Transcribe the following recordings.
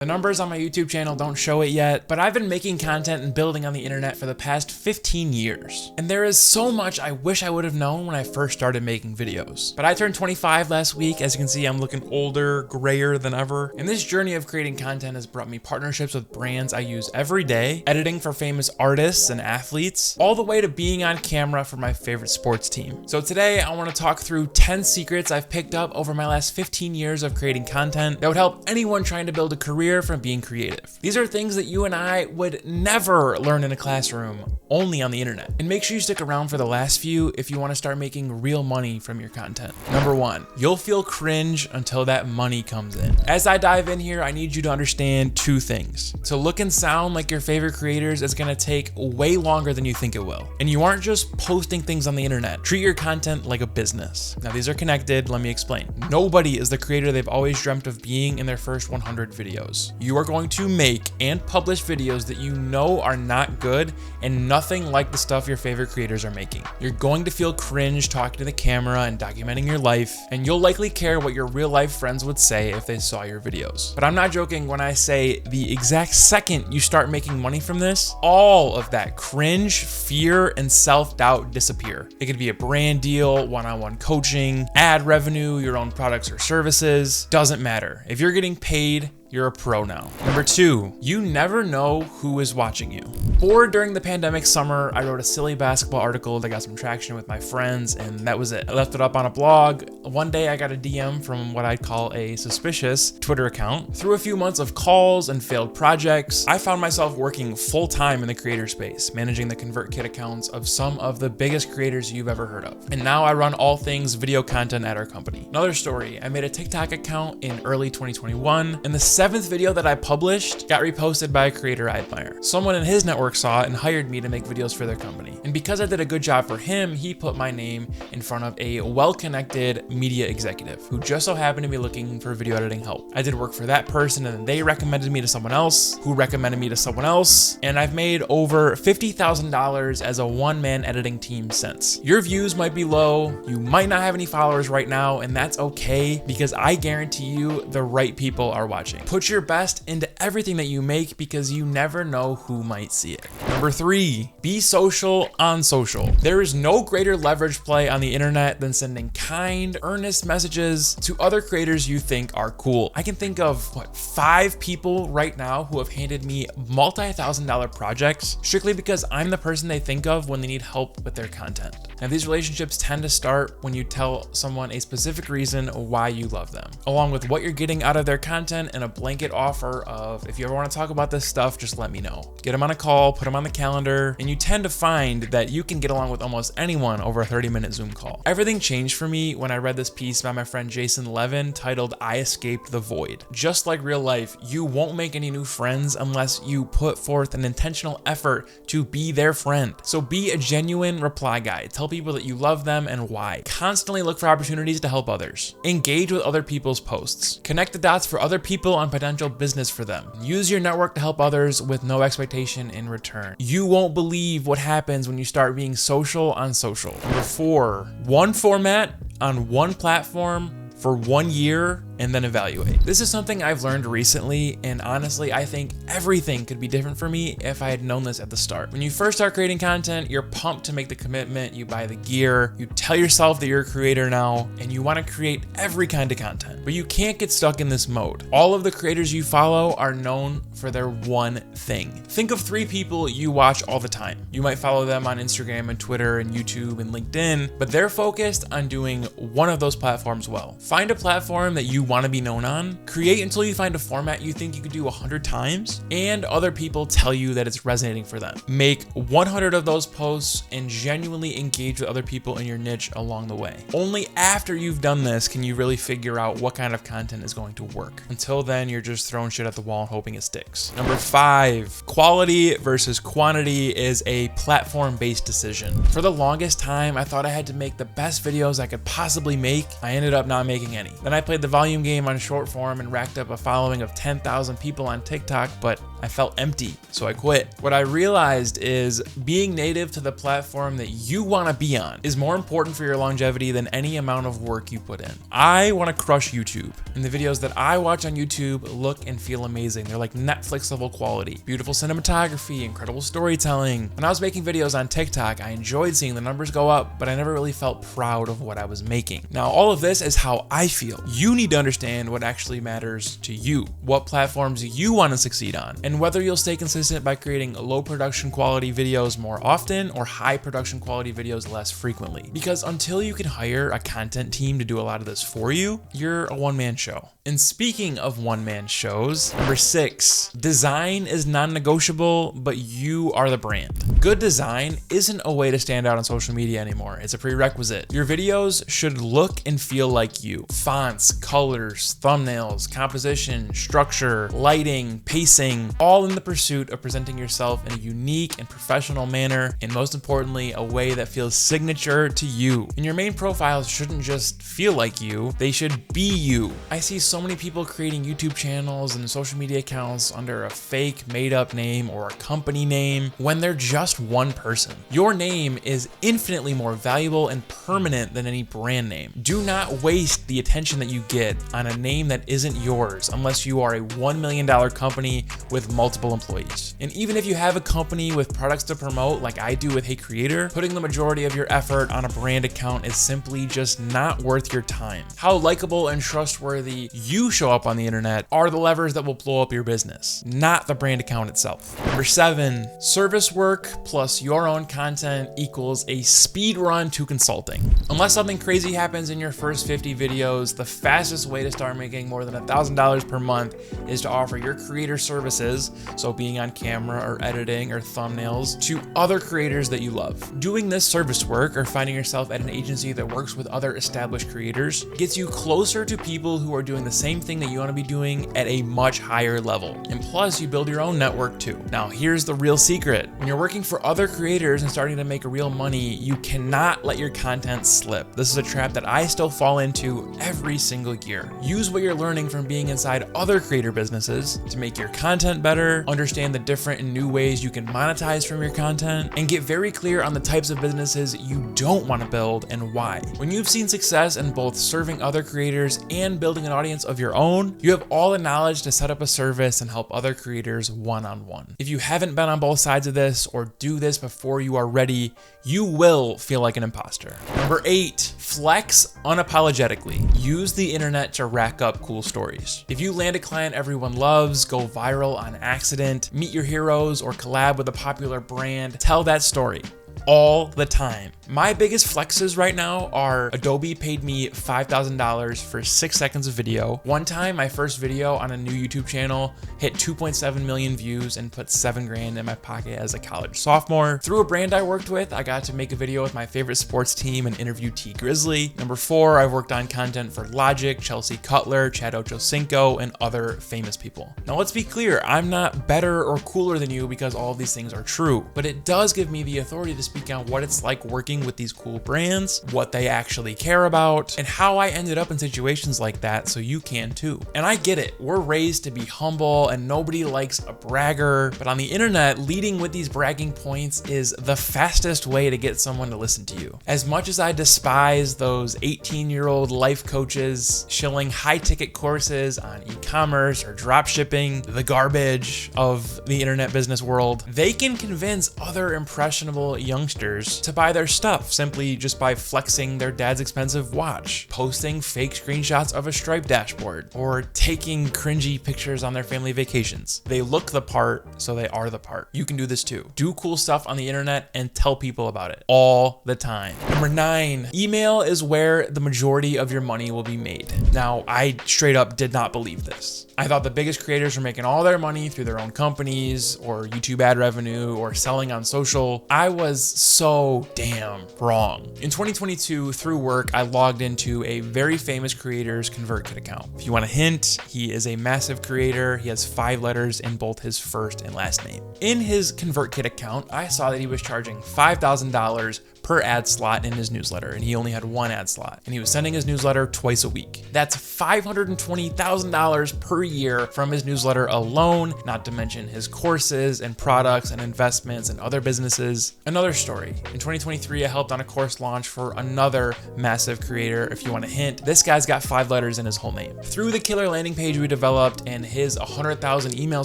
The numbers on my YouTube channel don't show it yet, but I've been making content and building on the internet for the past 15 years. And there is so much I wish I would have known when I first started making videos. But I turned 25 last week. As you can see, I'm looking older, grayer than ever. And this journey of creating content has brought me partnerships with brands I use every day, editing for famous artists and athletes, all the way to being on camera for my favorite sports team. So today I want to talk through 10 secrets I've picked up over my last 15 years of creating content that would help anyone trying to build a career from being creative. These are things that you and I would never learn in a classroom, only on the internet. And make sure you stick around for the last few if you want to start making real money from your content. Number 1, you'll feel cringe until that money comes in. As I dive in here, I need you to understand 2 things. To look and sound like your favorite creators is going to take way longer than you think it will. And you aren't just posting things on the internet. Treat your content like a business. Now these are connected, let me explain. Nobody is the creator they've always dreamt of being in their first 100 videos. You are going to make and publish videos that you know are not good and nothing like the stuff your favorite creators are making. You're going to feel cringe talking to the camera and documenting your life, and you'll likely care what your real life friends would say if they saw your videos. But I'm not joking when I say the exact second you start making money from this, all of that cringe, fear, and self-doubt disappear. It could be a brand deal, one-on-one coaching, ad revenue, your own products or services, doesn't matter. If you're getting paid, you're a pro now. Number 2, you never know who is watching you. Bored during the pandemic summer, I wrote a silly basketball article that got some traction with my friends, and that was it. I left it up on a blog. One day I got a DM from what I'd call a suspicious Twitter account. Through a few months of calls and failed projects, I found myself working full-time in the creator space, managing the ConvertKit accounts of some of the biggest creators you've ever heard of. And now I run all things video content at our company. Another story, I made a TikTok account in early 2021, and the 7th video that I published got reposted by a creator I admire. Someone in his network saw it and hired me to make videos for their company. And because I did a good job for him, he put my name in front of a well-connected media executive who just so happened to be looking for video editing help. I did work for that person, and then they recommended me to someone else who recommended me to someone else, and I've made over $50,000 as a one-man editing team since. Your views might be low, you might not have any followers right now, and that's okay because I guarantee you the right people are watching. Put your best into everything that you make because you never know who might see it. Number 3, be social on social. There is no greater leverage play on the internet than sending kind, earnest messages to other creators you think are cool. I can think of 5 people right now who have handed me multi-$1,000 projects strictly because I'm the person they think of when they need help with their content. Now these relationships tend to start when you tell someone a specific reason why you love them, along with what you're getting out of their content and a blanket offer of, if you ever want to talk about this stuff, just let me know. Get them on a call, put them on the calendar, and you tend to find that you can get along with almost anyone over a 30-minute Zoom call. Everything changed for me when I read this piece by my friend Jason Levin titled "I Escaped the Void." Just like real life, you won't make any new friends unless you put forth an intentional effort to be their friend. So be a genuine reply guy. Tell people that you love them and why. Constantly look for opportunities to help others. Engage with other people's posts. Connect the dots for other people on potential business for them. Use your network to help others with no expectation in return. You won't believe what happens when you start being social on social. Number 4, one format on one platform for 1 year and then evaluate. This is something I've learned recently, and honestly, I think everything could be different for me if I had known this at the start. When you first start creating content, you're pumped to make the commitment, you buy the gear, you tell yourself that you're a creator now, and you want to create every kind of content. But you can't get stuck in this mode. All of the creators you follow are known for their one thing. Think of 3 people you watch all the time. You might follow them on Instagram and Twitter and YouTube and LinkedIn, but they're focused on doing one of those platforms well. Find a platform that you want to be known on, create until you find a format you think you could do 100 times, and other people tell you that it's resonating for them. Make 100 of those posts and genuinely engage with other people in your niche along the way. Only after you've done this can you really figure out what kind of content is going to work. Until then, you're just throwing shit at the wall and hoping it sticks. Number 5, quality versus quantity is a platform-based decision. For the longest time, I thought I had to make the best videos I could possibly make. I ended up not making any. Then I played the volume volume game on short form and racked up a following of 10,000 people on TikTok, but I felt empty, so I quit. What I realized is being native to the platform that you want to be on is more important for your longevity than any amount of work you put in. I want to crush YouTube, and the videos that I watch on YouTube look and feel amazing. They're like Netflix level quality. Beautiful cinematography, incredible storytelling. When I was making videos on TikTok, I enjoyed seeing the numbers go up, but I never really felt proud of what I was making. Now, all of this is how I feel. You need to understand what actually matters to you, what platforms you want to succeed on, and whether you'll stay consistent by creating low production quality videos more often or high production quality videos less frequently. Because until you can hire a content team to do a lot of this for you, you're a one-man show. And speaking of one-man shows, number 6, design is non-negotiable, but you are the brand. Good design isn't a way to stand out on social media anymore. It's a prerequisite. Your videos should look and feel like you. Fonts, colors, thumbnails, composition, structure, lighting, pacing, all in the pursuit of presenting yourself in a unique and professional manner, and most importantly, a way that feels signature to you. And your main profiles shouldn't just feel like you, they should be you. I see so many people creating YouTube channels and social media accounts under a fake made-up name or a company name when they're just one person. Your name is infinitely more valuable and permanent than any brand name. Do not waste the attention that you get on a name that isn't yours unless you are a $1 million company with multiple employees. And even if you have a company with products to promote like I do with Hey Creator, putting the majority of your effort on a brand account is simply just not worth your time. How likable and trustworthy you show up on the internet are the levers that will blow up your business, not the brand account itself. Number 7, service work plus your own content equals a speed run to consulting. Unless something crazy happens in your first 50 videos, the fastest way to start making more than $1,000 per month is to offer your creator services, so being on camera or editing or thumbnails, to other creators that you love. Doing this service work or finding yourself at an agency that works with other established creators gets you closer to people who are doing the same thing that you want to be doing at a much higher level. And plus, you build your own network too. Now, here's the real secret. When you're working for other creators and starting to make real money, you cannot let your content slip. This is a trap that I still fall into every single year. Use what you're learning from being inside other creator businesses to make your content better, understand the different and new ways you can monetize from your content, and get very clear on the types of businesses you don't want to build and why. When you've seen success in both serving other creators and building an audience of your own, you have all the knowledge to set up a service and help other creators one-on-one. If you haven't been on both sides of this or do this before you are ready, you will feel like an imposter. Number 8, flex unapologetically. Use the internet to rack up cool stories. If you land a client everyone loves, go viral on accident, meet your heroes, or collab with a popular brand, tell that story all the time. My biggest flexes right now are Adobe paid me $5,000 for 6 seconds of video. One time, my first video on a new YouTube channel hit 2.7 million views and put $7 grand in my pocket as a college sophomore. Through a brand I worked with, I got to make a video with my favorite sports team and interview T Grizzly. Number 4, I've worked on content for Logic, Chelsea Cutler, Chad Ochocinco, and other famous people. Now let's be clear, I'm not better or cooler than you because all of these things are true, but it does give me the authority to speak on what it's like working with these cool brands, what they actually care about, and how I ended up in situations like that so you can too. And I get it, we're raised to be humble and nobody likes a bragger, but on the internet, leading with these bragging points is the fastest way to get someone to listen to you. As much as I despise those 18-year-old life coaches shilling high-ticket courses on e-commerce or drop shipping, the garbage of the internet business world, they can convince other impressionable youngsters to buy their stuff simply just by flexing their dad's expensive watch, posting fake screenshots of a Stripe dashboard, or taking cringy pictures on their family vacations. They look the part, so they are the part. You can do this too. Do cool stuff on the internet and tell people about it all the time. Number 9, email is where the majority of your money will be made. Now, I straight up did not believe this. I thought the biggest creators were making all their money through their own companies or YouTube ad revenue or selling on social. I was so damn wrong. In 2022, through work, I logged into a very famous creator's ConvertKit account. If you want a hint, he is a massive creator. He has 5 letters in both his first and last name. In his ConvertKit account, I saw that he was charging $5,000 per ad slot in his newsletter, and he only had one ad slot, and he was sending his newsletter twice a week. That's $520,000 per year from his newsletter alone, not to mention his courses and products and investments and other businesses. Another story, in 2023, I helped on a course launch for another massive creator. If you want a hint, this guy's got 5 letters in his whole name. Through the killer landing page we developed and his 100,000 email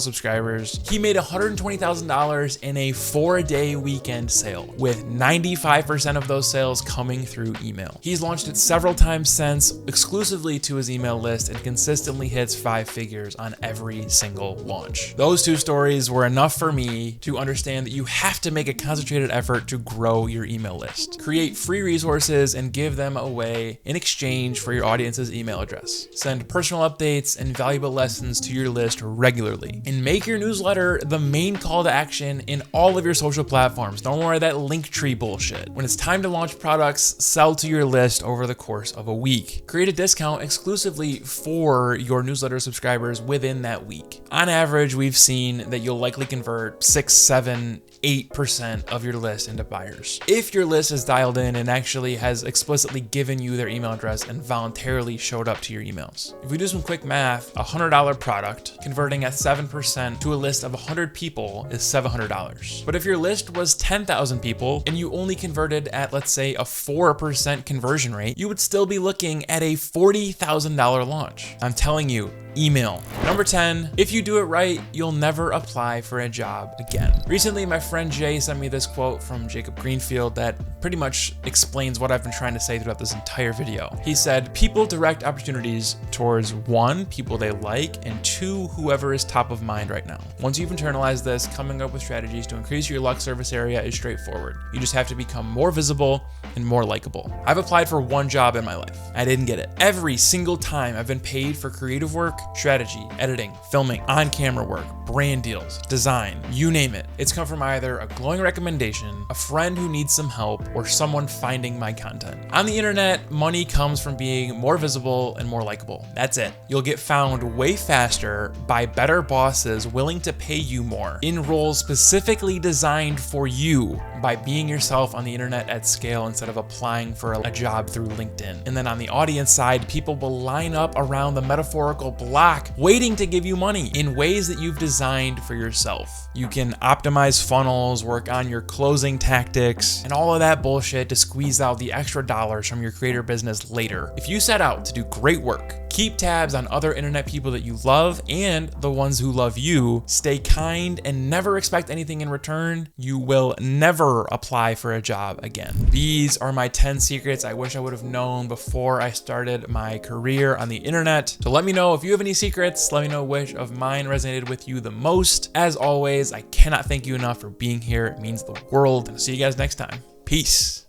subscribers, he made $120,000 in a 4-day weekend sale, with 95% of those sales coming through email. He's launched it several times since, exclusively to his email list, and consistently hits 5 figures on every single launch. Those 2 stories were enough for me to understand that you have to make a concentrated effort to grow your email list. Create free resources and give them away in exchange for your audience's email address. Send personal updates and valuable lessons to your list regularly. And make your newsletter the main call to action in all of your social platforms. Don't worry that link tree bullshit. When it's time to launch products, sell to your list over the course of a week. Create a discount exclusively for your newsletter subscribers within that week. On average, we've seen that you'll likely convert 6, 7, 8% of your list into buyers. If your list is dialed in and actually has explicitly given you their email address and voluntarily showed up to your emails. If we do some quick math, a $100 product converting at 7% to a list of 100 people is $700. But if your list was 10,000 people and you only converted at, let's say, a 4% conversion rate, you would still be looking at a $40,000 launch. I'm telling you, email. Number 10, if you do it right, you'll never apply for a job again. Recently, my friend Jay sent me this quote from Jacob Greenfield that pretty much explains what I've been trying to say throughout this entire video. He said, people direct opportunities towards 1, people they like, and 2, whoever is top of mind right now. Once you've internalized this, coming up with strategies to increase your luck service area is straightforward. You just have to become more visible and more likable. I've applied for 1 job in my life. I didn't get it. Every single time I've been paid for creative work, strategy, editing, filming, on-camera work, brand deals, design, you name it. It's come from either a glowing recommendation, a friend who needs some help, or someone finding my content. On the internet, money comes from being more visible and more likable. That's it. You'll get found way faster by better bosses willing to pay you more in roles specifically designed for you by being yourself on the internet at scale instead of applying for a job through LinkedIn. And then on the audience side, people will line up around the metaphorical block waiting to give you money in ways that you've designed for yourself. You can optimize funnels, work on your closing tactics, and all of that bullshit to squeeze out the extra dollars from your creator business later. If you set out to do great work, keep tabs on other internet people that you love and the ones who love you, stay kind, and never expect anything in return, you will never apply for a job again. These are my 10 secrets I wish I would have known before I started my career on the internet. So let me know if you have any secrets. Let me know which of mine resonated with you the most. As always, I cannot thank you enough for being here. It means the world. And I'll see you guys next time. Peace.